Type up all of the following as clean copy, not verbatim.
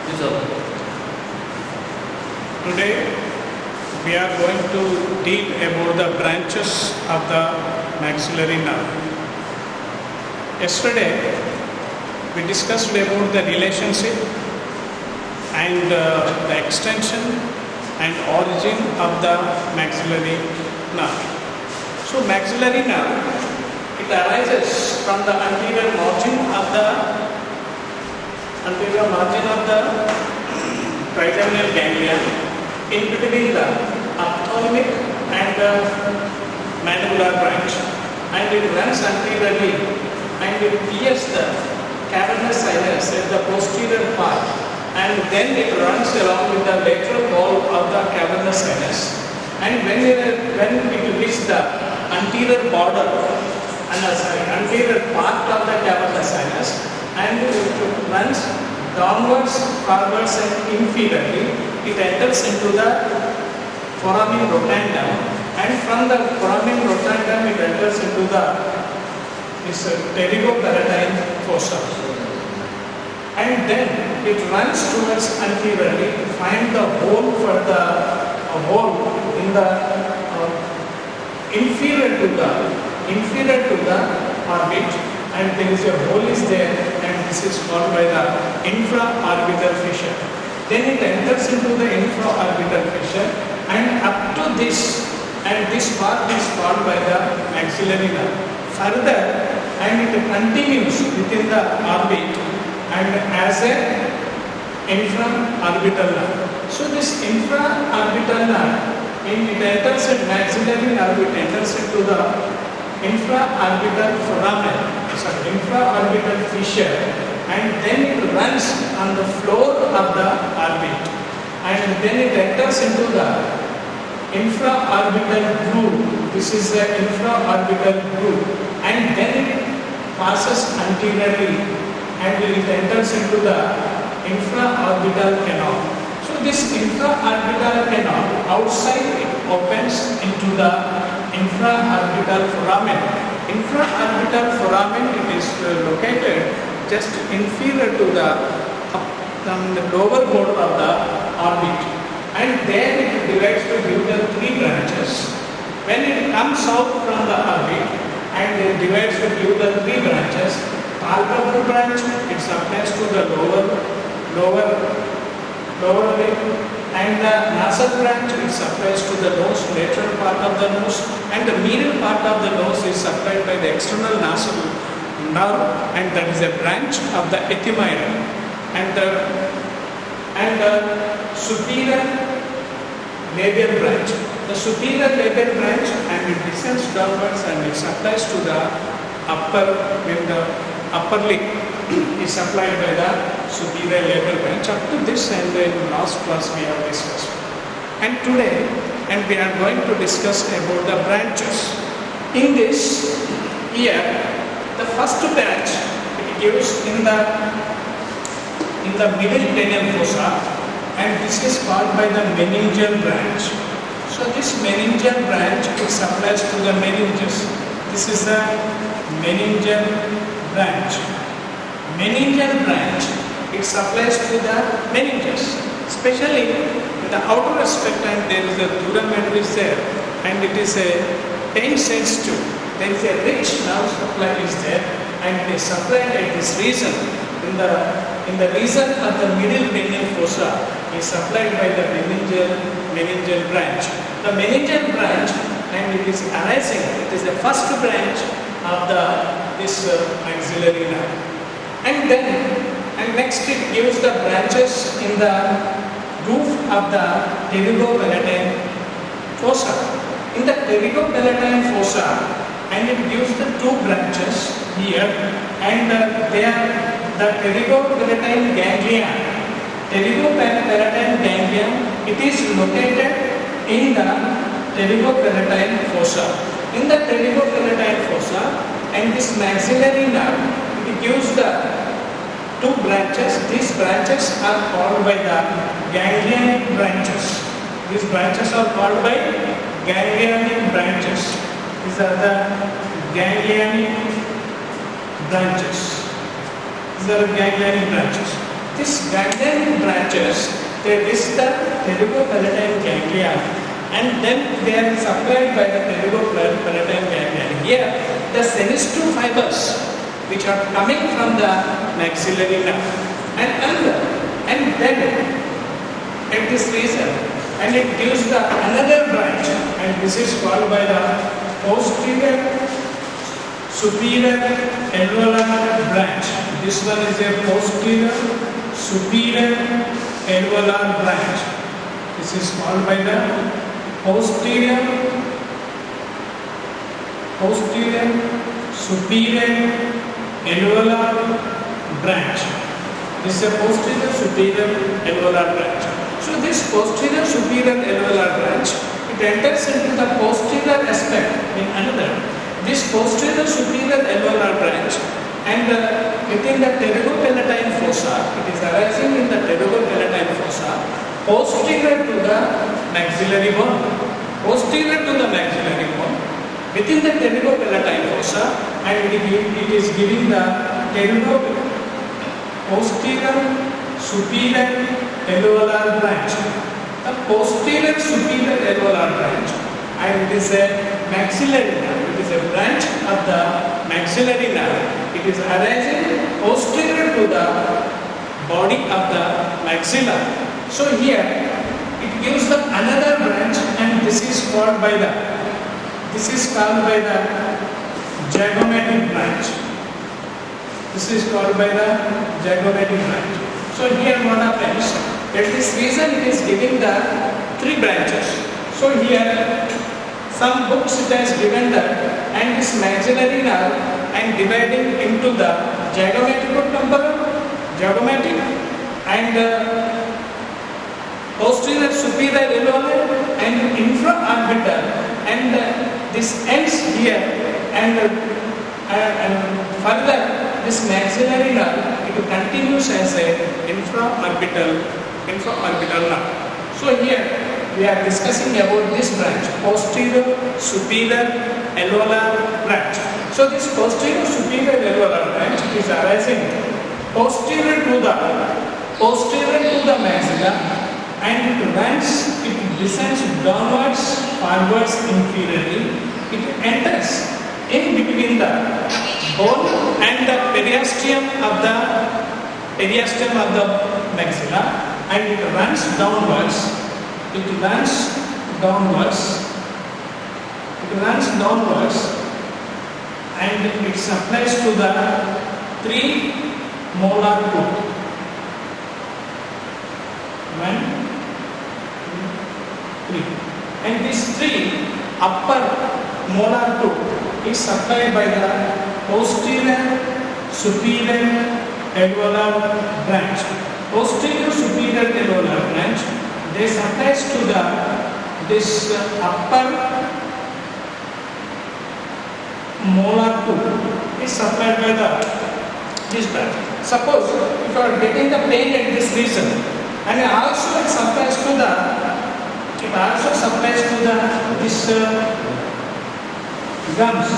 Yes, sir. Today we are going to deal about the branches of the maxillary nerve. Yesterday we discussed about the relationship and the extension and origin of the maxillary nerve. So maxillary nerve, it arises from the anterior margin of the trigeminal ganglia in between the ophthalmic and mandibular branch, and it runs anteriorly and it pierces the cavernous sinus at the posterior part, and then it runs along with the lateral wall of the cavernous sinus, and when it reaches the anterior border anterior part of the cavernous sinus, and it runs downwards, forwards and inferiorly. It enters into the foramen rotundum, and from the foramen rotundum it enters into this pterygopalatine fossa, and then it runs towards anteriorly to find the hole for the hole in the inferior to the orbit, and there is a hole is there, and this is called by the infraorbital fissure. Then it enters into the infraorbital fissure, and up to this, and this part is called by the maxillary nerve. Further, and it continues within the orbit and as a infraorbital nerve. So this infraorbital nerve, it enters at maxillary nerve, it enters into the infraorbital fissure, and then it runs on the floor of the orbit, and then it enters into the infraorbital groove. This is the infraorbital groove, and then it passes anteriorly and it enters into the infraorbital canal. So this infraorbital canal, outside it opens into the infraorbital foramen. Infraorbital foramen, it is located just inferior to the lower border of the orbit, and then it divides to give the three branches. When it comes out from the orbit and it divides to give the three branches, palpebral branch, it supplies to the lower lip, and the nasal branch, it supplies to the nose, lateral part of the nose, and the medial part of the nose is supplied by the external nasal nerve, and that is a branch of the ethmoid, and the superior labial branch. The superior labial branch, and it descends downwards and it supplies to the upper lip is supplied by the superior labial branch. Up to this, and in last class we have discussed. And today, we are going to discuss about the branches. In this, here, the first branch it gives in the middle cranial fossa, and this is called by the meningeal branch. So this meningeal branch, it supplies to the meninges. This is the meningeal branch. Meningeal branch, it supplies to the meninges, especially in the outer aspect, and there is a dura medullaris there, and it is a pain sensitive. There is a rich nerve supply is there, and it is supplied at this region. In the region of the middle cranial fossa is supplied by the meningeal branch. The meningeal branch, and it is arising. It is the first branch of this maxillary nerve. And next it gives the branches in the roof of the pterygopalatine fossa. In the pterygopalatine fossa, and it gives the two branches here, and they are the pterygopalatine ganglion. Pterygopalatine ganglion, it is located in the pterygopalatine fossa. In the pterygopalatine fossa, and this maxillary nerve, it gives the two branches. These branches are called by the ganglionic branches. These branches are called by ganglionic branches. These are the ganglionic branches. These are ganglionic branches. These ganglion branches, they reach the pterygopalatine ganglia and then they are supplied by the pterygopalatine ganglia. Here, the senescent fibers which are coming from the maxillary nerve and then at this region, and it gives the another branch, and this is called by the posterior superior alveolar branch. This one is a posterior superior alveolar branch. This is called by the posterior superior alveolar branch. This is a posterior superior alveolar branch. So this posterior superior alveolar branch, it enters into the posterior aspect in another. This posterior superior alveolar branch and within the pterygopalatine fossa, it is arising in the pterygopalatine fossa, posterior to the maxillary bone. Posterior to the maxillary bone, within the pterygopalatine fossa, and it is giving the posterior superior alveolar branch. The posterior superior alveolar branch, and it is a maxillary nerve. It is a branch of the maxillary nerve. It is arising posterior to the body of the maxilla. So here it gives the another branch, and this is called by the zygomatic branch. This is called by the zygomatic branch. So here what happens? At this region it is giving the three branches. So here some books it has given that, and this maxillary nerve and dividing into the zygomatic and posterior superior alveolar and infraorbital, and this ends here, and further this maxillary nerve it continues as a infraorbital nerve. So here we are discussing about this branch, posterior superior alveolar branch. So this posterior superior alveolar branch is arising posterior to the maxilla, and it descends downwards, forwards, inferiorly. It enters in between the bone and the periosteum of the maxilla, and it runs downwards. And it supplies to the 3 molar tooth. 1, 2, 3. And this 3 upper molar tooth is supplied by the posterior superior alveolar branch. Posterior superior alveolar branch, they supplies to this upper molar tooth is supplied by this branch. Suppose if you are getting the pain at this region, and also it supplies to this gums,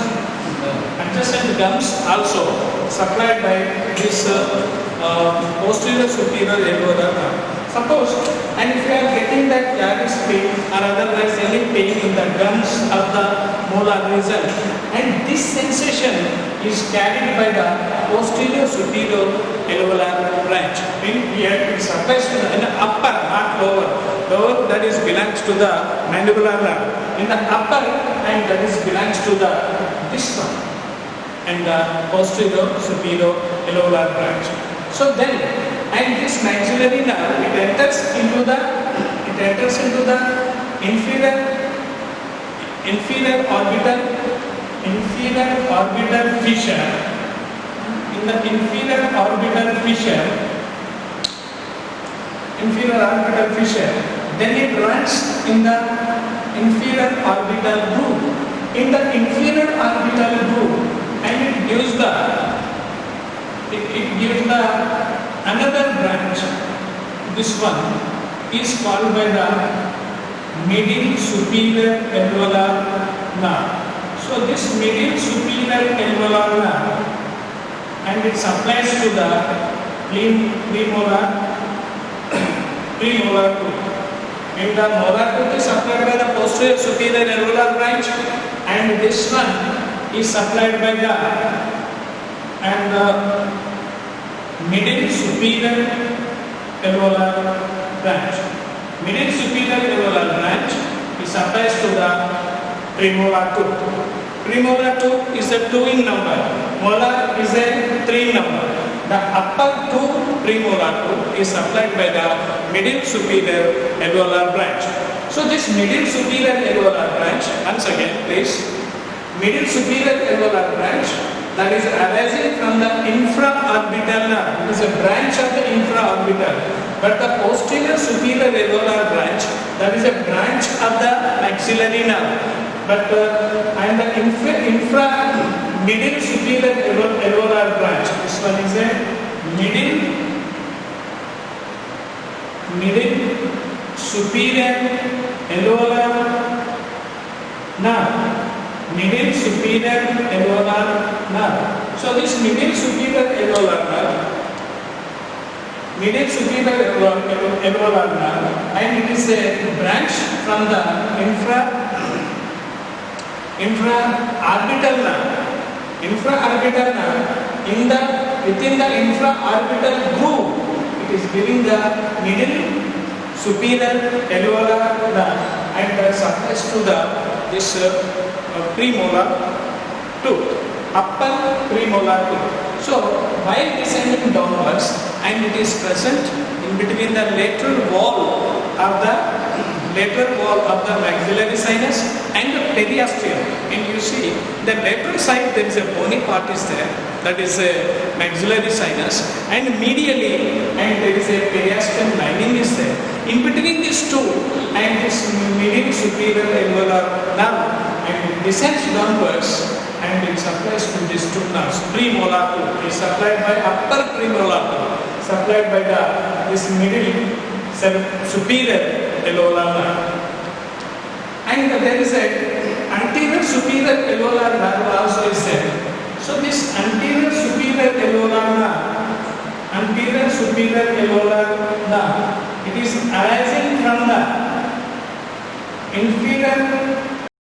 adjacent gums also supplied by this posterior superior alveolar nerve. Suppose, and if you are getting that caries pain or otherwise any pain in the gums of the molar region, and this sensation is carried by the posterior superior alveolar branch. Here it supplies to the upper, not lower. Lower, that is belongs to the mandibular nerve. In the upper, and that is belongs to this one, and the posterior superior alveolar branch. So then, and this maxillary nerve, it enters into the inferior orbital fissure. In the inferior orbital fissure, then it runs in the inferior orbital groove. In the inferior orbital groove, and it gives the another branch. This one is called by the middle superior alveolar nerve. So this middle superior alveolar nerve, and it supplies to the premolar tooth. And the molar tooth is supplied by the posterior superior alveolar branch, and this one is supplied by the middle superior alveolar branch. Middle superior alveolar branch is supplies to the premolar tooth. Premolar tooth is a 2 in number. Molar is a 3 in number. The upper two premolar tooth is supplied by the middle superior alveolar branch. So this middle superior alveolar branch, once again please, middle superior alveolar branch that is arising from the infraorbital nerve. It is a branch of the infraorbital. But the posterior superior alveolar branch, that is a branch of the maxillary nerve. But and the middle superior alveolar branch, this one is a middle superior alveolar nerve. Middle superior alveolar nerve. So this middle superior alveolar nerve, and it is a branch from the infraorbital nerve. Infraorbital nerve, within the infraorbital groove, it is giving the middle superior alveolar nerve and supplies to this premolar tooth, upper premolar tooth. So while descending downwards, and it is present in between the lateral wall of the maxillary sinus and the periosteum. And you see the lateral side there is a bony part is there, that is a maxillary sinus, and medially and there is a periosteum lining is there. In between these two and this middle superior alveolar nerve, and it descends downwards and it supplies to these two nerves. Premolar tooth is supplied by upper premolar tooth, supplied by this middle superior alveolar nerve. And there is a anterior superior alveolar nerve also is there. So this anterior superior alveolar nerve, it is arising from the inferior